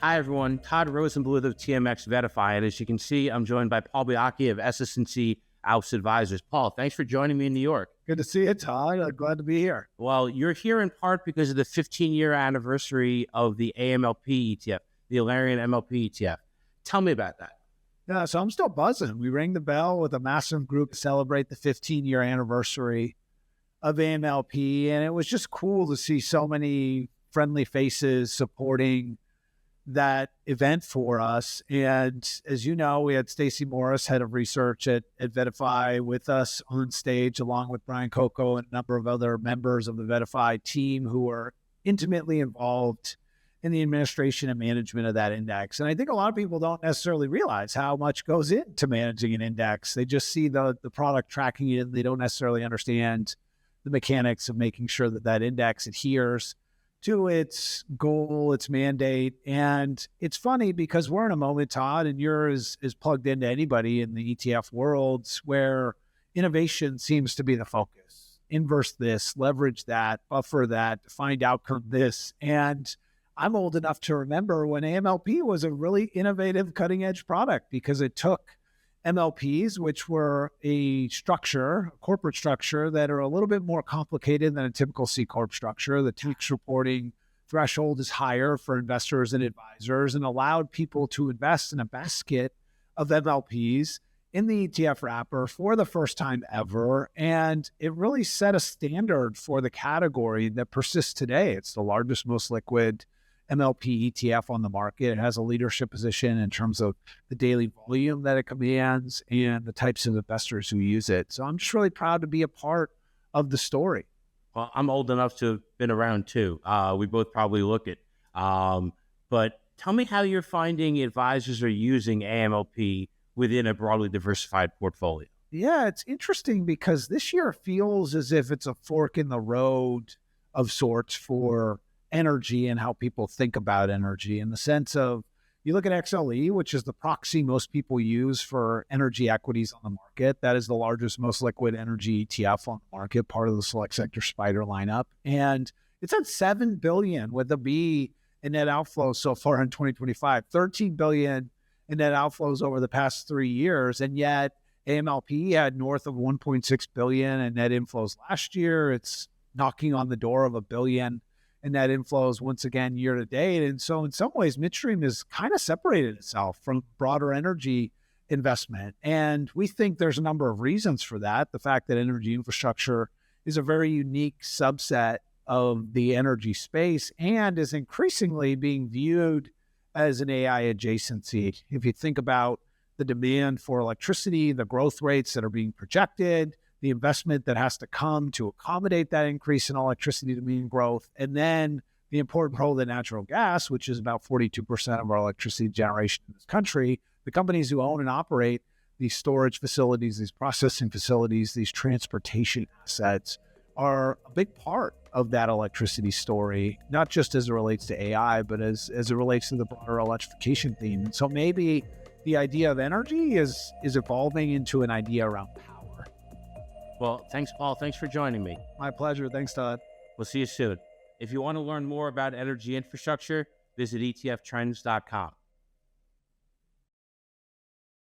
Hi, everyone. Todd Rosenbluth of TMX Verify. And as you can see, I'm joined by Paul Biaki of SS&C Alps Advisors. Paul, thanks for joining me in New York. Good to see you, Todd. I'm glad to be here. Well, you're here in part because of the 15-year anniversary of the AMLP ETF, the Alarian MLP ETF. Tell me about that. Yeah, so I'm still buzzing. We rang the bell with a massive group to celebrate the 15-year anniversary of AMLP, and it was just cool to see so many friendly faces supporting that event for us. And as you know, we had Stacey Morris, head of research at Verify, with us on stage, along with Brian Coco and a number of other members of the Verify team who were intimately involved in the administration and management of that index. And I think a lot of people don't necessarily realize how much goes into managing an index. They just see the product tracking it. They don't necessarily understand the mechanics of making sure that that index adheres to its goal, its mandate. And it's funny because we're in a moment, Todd, and you're as plugged into anybody in the ETF worlds, where innovation seems to be the focus. Inverse this, leverage that, buffer that, find outcome this. And I'm old enough to remember when AMLP was a really innovative, cutting edge product, because it took MLPs, which were a corporate structure that are a little bit more complicated than a typical C Corp structure. The tax reporting threshold is higher for investors and advisors, and allowed people to invest in a basket of MLPs in the ETF wrapper for the first time ever. And it really set a standard for the category that persists today. It's the largest, most liquid MLP ETF on the market. It has a leadership position in terms of the daily volume that it commands and the types of investors who use it. So I'm just really proud to be a part of the story. Well, I'm old enough to have been around too. We both probably look it. But tell me how you're finding advisors are using AMLP within a broadly diversified portfolio. Yeah, it's interesting because this year feels as if it's a fork in the road of sorts for energy and how people think about energy, in the sense of, you look at XLE, which is the proxy most people use for energy equities on the market. That is the largest, most liquid energy ETF on the market, part of the Select Sector Spider lineup. And it's at $7 billion with a B in net outflows so far in 2025, $13 billion in net outflows over the past 3 years. And yet AMLP had north of $1.6 billion in net inflows last year. It's knocking on the door of $1 billion and net inflows once again year to date. And so in some ways, midstream has kind of separated itself from broader energy investment. And we think there's a number of reasons for that. The fact that energy infrastructure is a very unique subset of the energy space and is increasingly being viewed as an AI adjacency. If you think about the demand for electricity, the growth rates that are being projected, the investment that has to come to accommodate that increase in electricity demand growth, and then the important role of natural gas, which is about 42% of our electricity generation in this country. The companies who own and operate these storage facilities, these processing facilities, these transportation assets are a big part of that electricity story, not just as it relates to AI, but as it relates to the broader electrification theme. And so maybe the idea of energy is evolving into an idea around power. Well, thanks, Paul. Thanks for joining me. My pleasure. Thanks, Todd. We'll see you soon. If you want to learn more about energy infrastructure, visit etftrends.com.